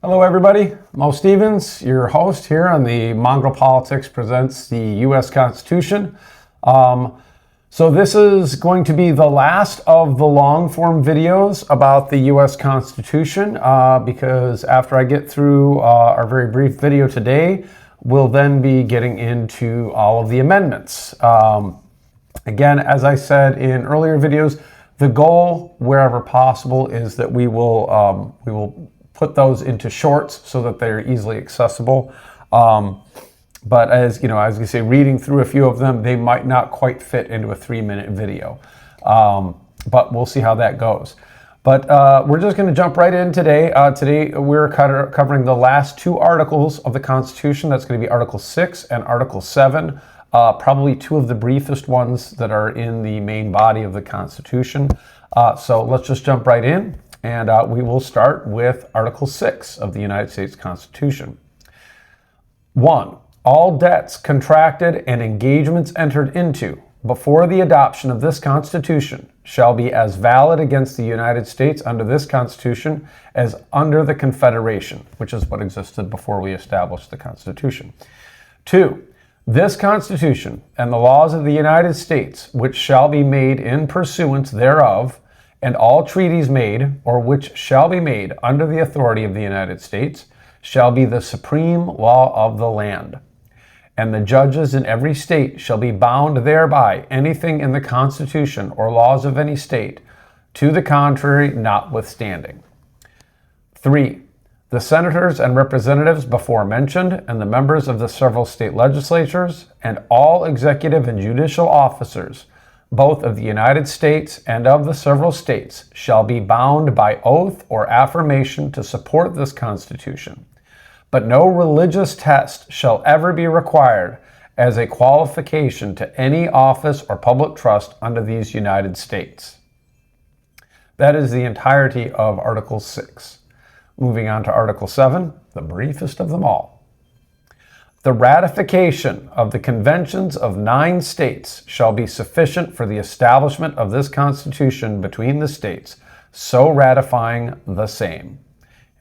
Hello, everybody. Mo Stevens, your host here on the Mongrel Politics Presents the U.S. Constitution. So this is going to be the last of the long-form videos about the U.S. Constitution because after I get through our very brief video today, we'll then be getting into all of the amendments. Again, as I said in earlier videos, the goal, wherever possible, is that we will put those into shorts so that they're easily accessible. But as you say, reading through a few of them, they might not quite fit into a 3-minute video. But we'll see how that goes. But we're just going to jump right in today. Today we're covering the last two articles of the Constitution. That's going to be Article 6 and Article 7. Probably two of the briefest ones that are in the main body of the Constitution. So let's just jump right in. And we will start with Article 6 of the United States Constitution. 1. All debts contracted and engagements entered into before the adoption of this Constitution shall be as valid against the United States under this Constitution as under the Confederation, which is what existed before we established the Constitution. 2. This Constitution and the laws of the United States, which shall be made in pursuance thereof, and all treaties made, or which shall be made under the authority of the United States, shall be the supreme law of the land. And the judges in every state shall be bound thereby, anything in the Constitution or laws of any state, to the contrary notwithstanding. 3. The senators and representatives before mentioned, and the members of the several state legislatures, and all executive and judicial officers, both of the United States and of the several states, shall be bound by oath or affirmation to support this Constitution. But no religious test shall ever be required as a qualification to any office or public trust under these United States. That is the entirety of Article 6. Moving on to Article 7, the briefest of them all. The ratification of the conventions of 9 states shall be sufficient for the establishment of this Constitution between the states, so ratifying the same.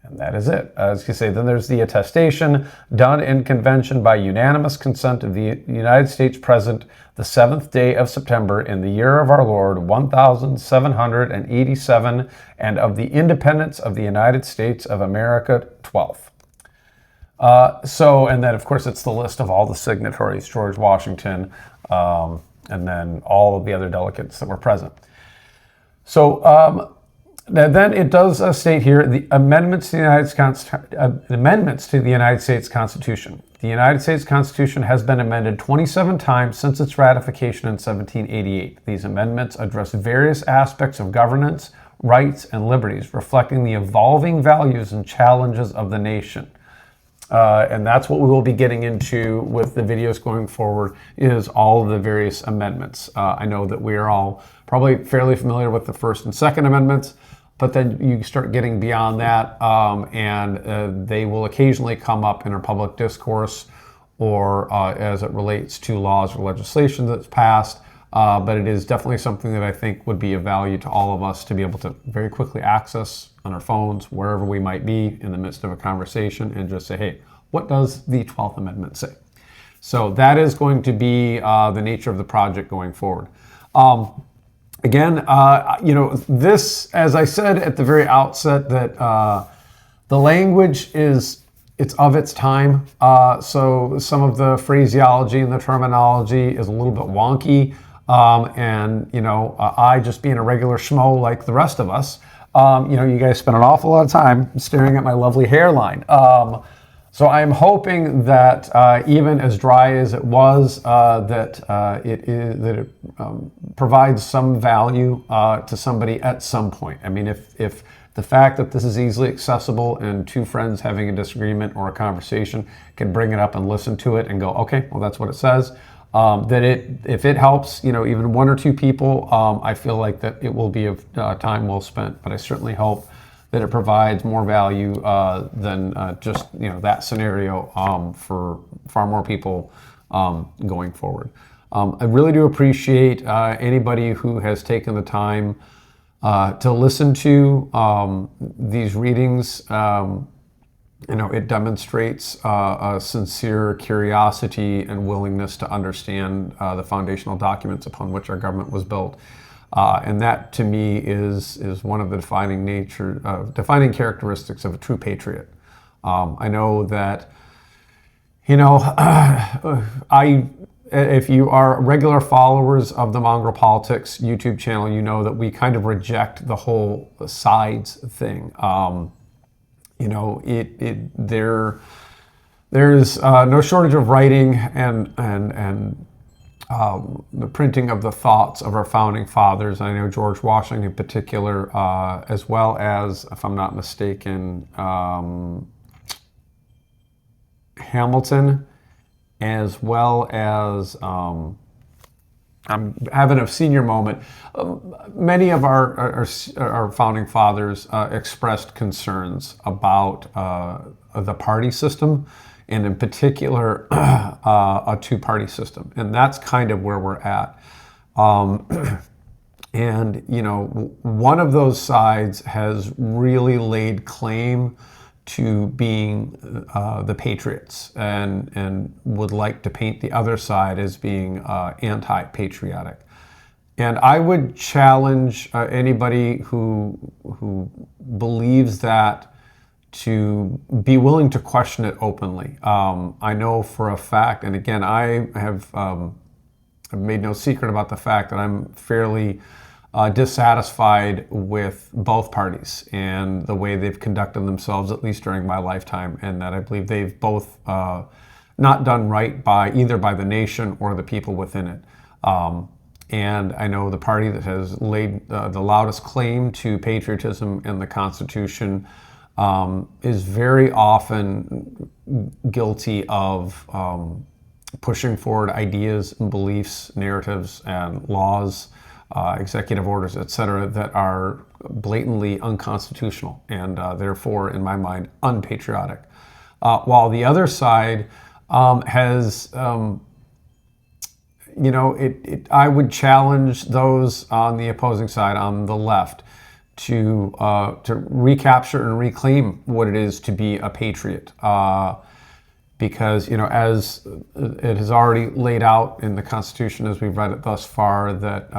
And that is it. As you say, then there's the attestation done in convention by unanimous consent of the United States present the 7th day of September in the year of our Lord, 1787, and of the independence of the United States of America, 12th. And then, of course, it's the list of all the signatories, George Washington, and then all of the other delegates that were present. So then it does state here the amendments to the United States Constitution. The United States Constitution has been amended 27 times since its ratification in 1788. These amendments address various aspects of governance, rights, and liberties, reflecting the evolving values and challenges of the nation. And that's what we will be getting into with the videos going forward, is all of the various amendments. I know that we are all probably fairly familiar with the First and Second Amendments, but then you start getting beyond that, and they will occasionally come up in our public discourse or as it relates to laws or legislation that's passed. But it is definitely something that I think would be of value to all of us to be able to very quickly access on our phones, wherever we might be in the midst of a conversation, and just say, hey, what does the 12th Amendment say? So that is going to be the nature of the project going forward. Again, this, as I said at the very outset, that the language it's of its time. So some of the phraseology and the terminology is a little bit wonky. I just being a regular schmo like the rest of us, you guys spend an awful lot of time staring at my lovely hairline. So I'm hoping that even as dry as it was, that it provides some value to somebody at some point. I mean, if the fact that this is easily accessible and two friends having a disagreement or a conversation can bring it up and listen to it and go, okay, well, that's what it says. If it helps, even one or two people, I feel like that it will be of time well spent. But I certainly hope that it provides more value than just that scenario for far more people going forward. I really do appreciate anybody who has taken the time to listen to these readings. it demonstrates a sincere curiosity and willingness to understand the foundational documents upon which our government was built. And that, to me, is one of the defining characteristics of a true patriot. I know that, if you are regular followers of the Mongrel Politics YouTube channel, you know that we kind of reject the whole sides thing. There's no shortage of writing and the printing of the thoughts of our founding fathers. I know George Washington in particular, as well as, if I'm not mistaken, Hamilton, as well as I'm having a senior moment. Many of our founding fathers expressed concerns about the party system, and in particular, a two-party system. And that's kind of where we're at. And, one of those sides has really laid claim to being the patriots and would like to paint the other side as being anti-patriotic. And I would challenge anybody who believes that to be willing to question it openly. I know for a fact, and again, I have made no secret about the fact that I'm fairly dissatisfied with both parties and the way they've conducted themselves, at least during my lifetime, and that I believe they've both not done right by the nation or the people within it. And I know the party that has laid the loudest claim to patriotism in the Constitution is very often guilty of pushing forward ideas and beliefs, narratives and laws, executive orders, etc., that are blatantly unconstitutional and therefore, in my mind, unpatriotic. While the other side has, I would challenge those on the opposing side, on the left, to recapture and reclaim what it is to be a patriot. Because, as it has already laid out in the Constitution as we've read it thus far, that,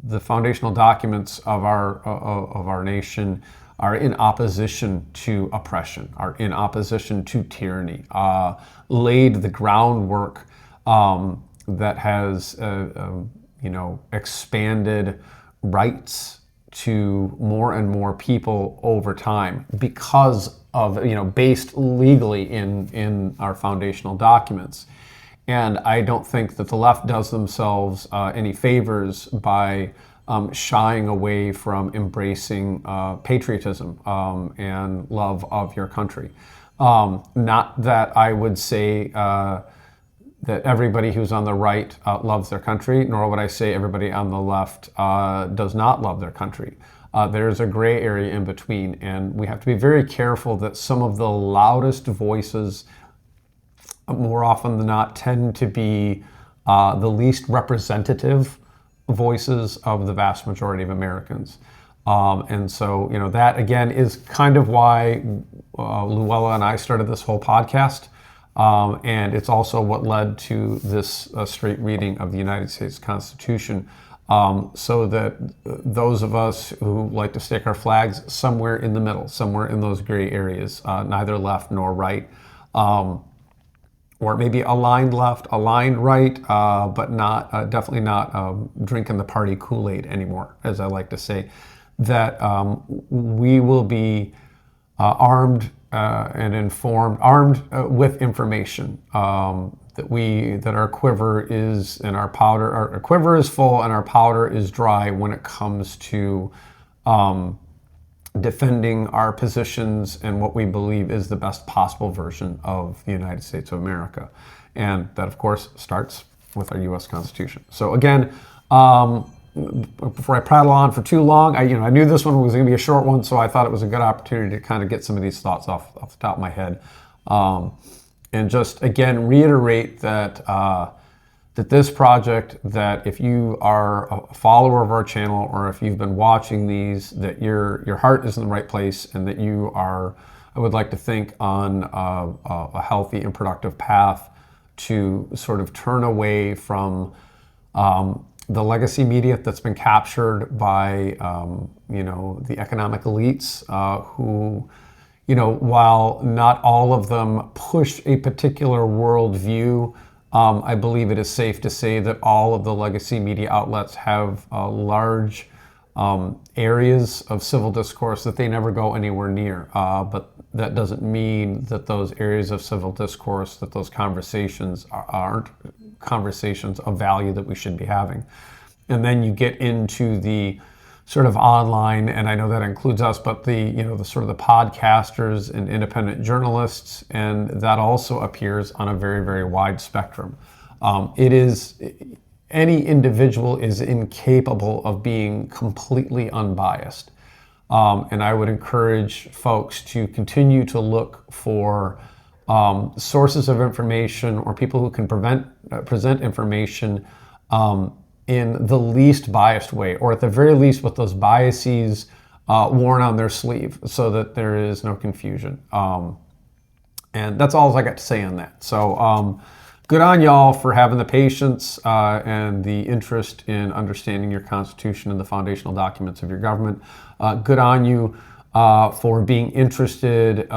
the foundational documents of our nation are in opposition to oppression, are in opposition to tyranny, laid the groundwork that has, expanded rights to more and more people over time because of, based legally in our foundational documents. And I don't think that the left does themselves any favors by shying away from embracing patriotism and love of your country. Not that I would say that everybody who's on the right loves their country, nor would I say everybody on the left does not love their country. There's a gray area in between, and we have to be very careful that some of the loudest voices, more often than not, tend to be the least representative voices of the vast majority of Americans. And so, that again is kind of why Luella and I started this whole podcast. And it's also what led to this straight reading of the United States Constitution, so that those of us who like to stick our flags somewhere in the middle, somewhere in those gray areas, neither left nor right, or maybe aligned left, aligned right, but not definitely not drinking the party Kool-Aid anymore, as I like to say, that we will be armed and informed, armed with information, that our quiver is and our quiver is full and our powder is dry when it comes to defending our positions and what we believe is the best possible version of the United States of America. And that, of course, starts with our U.S. Constitution. So again, before I prattle on for too long, I knew this one was going to be a short one, so I thought it was a good opportunity to kind of get some of these thoughts off the top of my head. And just, again, reiterate that that this project, that if you are a follower of our channel or if you've been watching these, that your heart is in the right place and that you are I would like to think, on a healthy and productive path to sort of turn away from the legacy media that's been captured by, the economic elites who, while not all of them push a particular worldview, I believe it is safe to say that all of the legacy media outlets have large areas of civil discourse that they never go anywhere near. But that doesn't mean that those areas of civil discourse, that those conversations aren't conversations of value that we should be having. And then you get into the sort of online, and I know that includes us, but the sort of the podcasters and independent journalists, and that also appears on a very, very wide spectrum. Any individual is incapable of being completely unbiased. And I would encourage folks to continue to look for sources of information or people who can present information in the least biased way, or at the very least with those biases worn on their sleeve so that there is no confusion. And that's all I got to say on that. So good on y'all for having the patience and the interest in understanding your Constitution and the foundational documents of your government. Good on you for being interested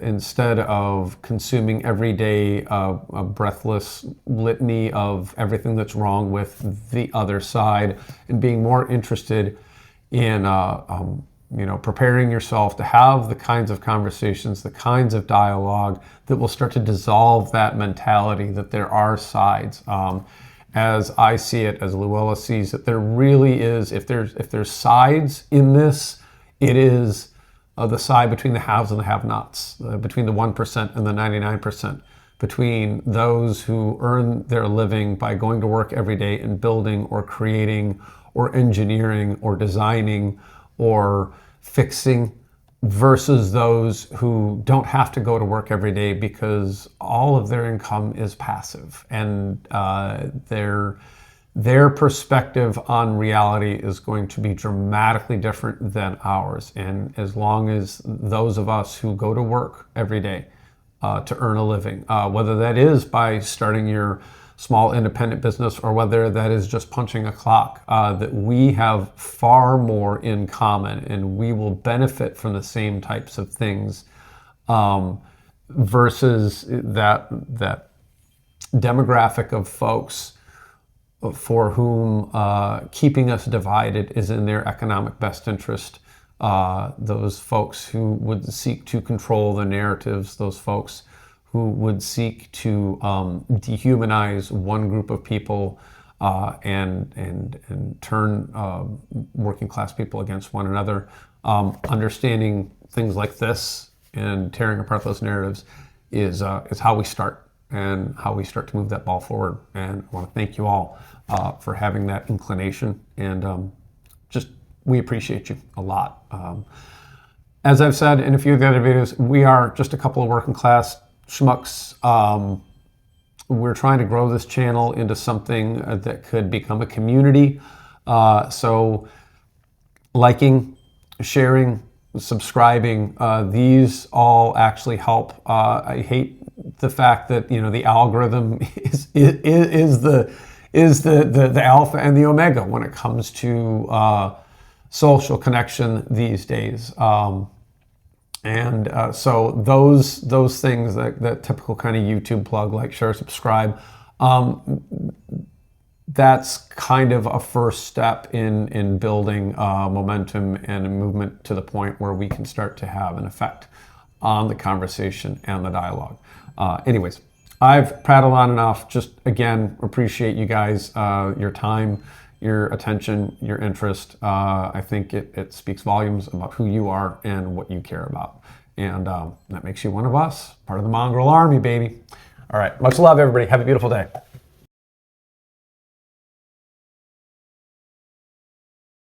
instead of consuming every day a breathless litany of everything that's wrong with the other side, and being more interested in preparing yourself to have the kinds of conversations, the kinds of dialogue that will start to dissolve that mentality that there are sides. As I see it, as Luella sees it, there really is, if there's sides in this, it is the side between the haves and the have-nots, between the 1% and the 99%, between those who earn their living by going to work every day and building or creating or engineering or designing or fixing, versus those who don't have to go to work every day because all of their income is passive, and their perspective on reality is going to be dramatically different than ours. And as long as those of us who go to work every day to earn a living, whether that is by starting your small independent business or whether that is just punching a clock, that we have far more in common, and we will benefit from the same types of things versus that demographic of folks for whom keeping us divided is in their economic best interest. Those folks who would seek to control the narratives, those folks who would seek to dehumanize one group of people and turn working class people against one another. Understanding things like this and tearing apart those narratives is how we start, and how we start to move that ball forward. And I want to thank you all for having that inclination, and we appreciate you a lot. As I've said in a few of the other videos, we are just a couple of working class schmucks. We're trying to grow this channel into something that could become a community. So liking, sharing, subscribing, these all actually help. I hate the fact that the algorithm is the alpha and the omega when it comes to social connection these days. So those things, that typical kind of YouTube plug, like, share, subscribe, that's kind of a first step in building momentum and a movement to the point where we can start to have an effect on the conversation and the dialogue. Anyways, I've prattled on enough. Just again, appreciate you guys, your time, your attention, your interest. I think it speaks volumes about who you are and what you care about. And that makes you one of us, part of the Mongrel army, baby. All right, much love, everybody. Have a beautiful day.